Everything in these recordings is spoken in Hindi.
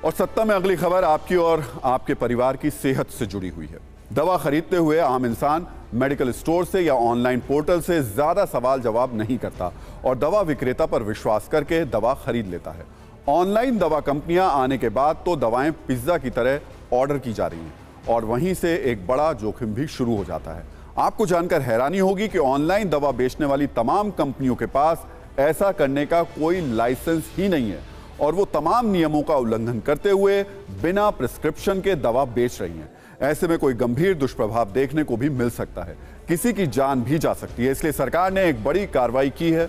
और सत्ता में अगली खबर आपकी और आपके परिवार की सेहत से जुड़ी हुई है। दवा खरीदते हुए आम इंसान मेडिकल स्टोर से या ऑनलाइन पोर्टल से ज्यादा सवाल जवाब नहीं करता और दवा विक्रेता पर विश्वास करके दवा खरीद लेता है। ऑनलाइन दवा कंपनियां आने के बाद तो दवाएं पिज्जा की तरह ऑर्डर की जा रही हैं और वहीं से एक बड़ा जोखिम भी शुरू हो जाता है। आपको जानकर हैरानी होगी कि ऑनलाइन दवा बेचने वाली तमाम कंपनियों के पास ऐसा करने का कोई लाइसेंस ही नहीं है और वो तमाम नियमों का उल्लंघन करते हुए बिना प्रिस्क्रिप्शन के दवा बेच रही हैं। ऐसे में कोई गंभीर दुष्प्रभाव देखने को भी मिल सकता है, किसी की जान भी जा सकती है। इसलिए सरकार ने एक बड़ी कार्रवाई की है।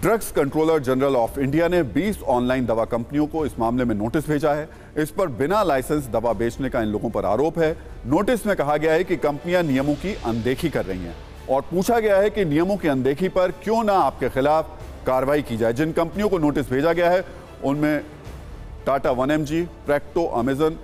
Drugs controller general of India ने 20 ऑनलाइन दवा कंपनियों को इस मामले में नोटिस भेजा है। इस पर बिना लाइसेंस दवा बेचने का इन लोगों पर आरोप है। नोटिस में कहा गया है कि कंपनियां नियमों की अनदेखी कर रही हैं और पूछा गया है कि नियमों की अनदेखी पर क्यों ना आपके खिलाफ कार्रवाई की जाए। जिन कंपनियों को नोटिस भेजा गया है उनमें टाटा 1mg, प्रेक्टो, अमेजन,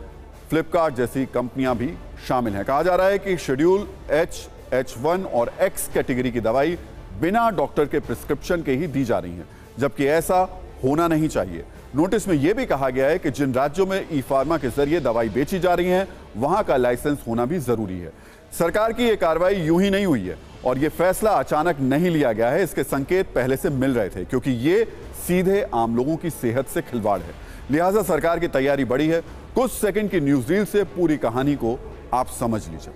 फ्लिपकार्ट जैसी कंपनियां भी शामिल हैं। कहा जा रहा है कि शेड्यूल H, H1 और X कैटेगरी की दवाई बिना डॉक्टर के प्रिस्क्रिप्शन के ही दी जा रही हैं, जबकि ऐसा होना नहीं चाहिए। नोटिस में यह भी कहा गया है कि जिन राज्यों में ई फार्मा के जरिए दवाई बेची जा रही है वहां का लाइसेंस होना भी जरूरी है। सरकार की यह कार्रवाई यूं ही नहीं हुई है और यह फैसला अचानक नहीं लिया गया है। इसके संकेत पहले से मिल रहे थे क्योंकि ये सीधे आम लोगों की सेहत से खिलवाड़ है। लिहाजा सरकार की तैयारी बड़ी है। कुछ सेकंड की न्यूज रील से पूरी कहानी को आप समझ लीजिए।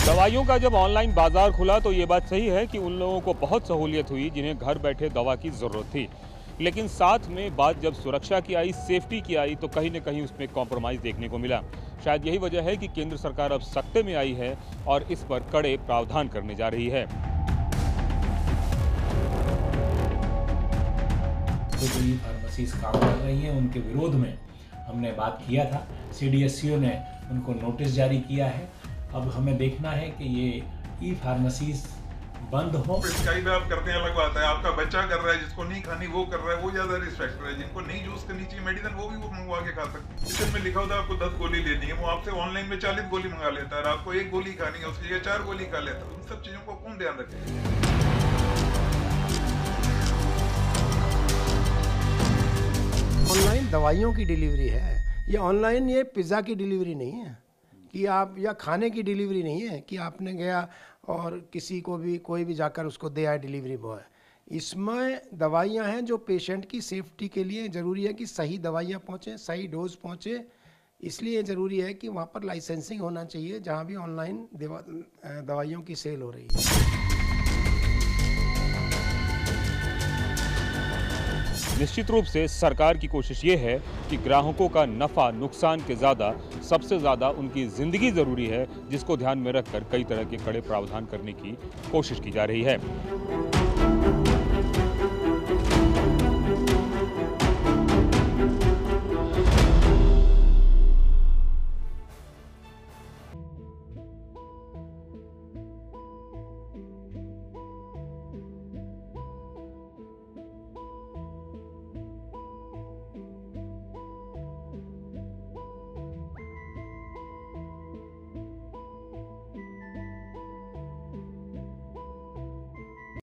दवाइयों का जब ऑनलाइन बाजार खुला तो ये बात सही है कि उन लोगों को बहुत सहूलियत हुई जिन्हें घर बैठे दवा की जरूरत थी, लेकिन साथ में बात जब सुरक्षा की आई, सेफ्टी की आई, तो कहीं न कहीं उसमें कॉम्प्रोमाइज़ देखने को मिला। शायद यही वजह है कि केंद्र सरकार अब सख्ते में आई है और इस पर कड़े प्रावधान करने जा रही है। जो ई फार्मेसीज काम कर रही हैं उनके विरोध में हमने बात किया था। CDSCO ने उनको नोटिस जारी किया है। अब हमें देखना है कि ये ई फार्मेसीज बंद हो। स्काई में आप करते हैं अलग बात है, आपका बच्चा कर रहा है, जिसको नहीं खानी वो कर रहा है, वो ज्यादा रिस्क फैक्टर है। जिनको नहीं यूज करनी चाहिए मेडिसिन वो भी वो मंगवा के खा सकते हैं। इसमें लिखा होता है आपको 10 गोली लेनी है, वो आपसे ऑनलाइन में 40 गोली मंगा लेता है। आपको 1 गोली खानी है, उसकी जगह 4 गोली खा लेता है। उन सब चीजों को कौन ध्यान रखे। ऑनलाइन दवाइयों की डिलीवरी है ये। ऑनलाइन ये पिज़्ज़ा की डिलीवरी नहीं है कि आप, या खाने की डिलीवरी नहीं है कि आपने गया और किसी को भी कोई भी जाकर उसको दे आए डिलीवरी बॉय। इसमें दवाइयां हैं जो पेशेंट की सेफ्टी के लिए ज़रूरी है कि सही दवाइयां पहुंचे, सही डोज पहुंचे। इसलिए ज़रूरी है कि वहाँ पर लाइसेंसिंग होना चाहिए जहाँ भी ऑनलाइन दवाइयों की सेल हो रही है। निश्चित रूप से सरकार की कोशिश ये है कि ग्राहकों का नफ़ा नुकसान के ज़्यादा, सबसे ज़्यादा उनकी ज़िंदगी ज़रूरी है, जिसको ध्यान में रखकर कई तरह के कड़े प्रावधान करने की कोशिश की जा रही है।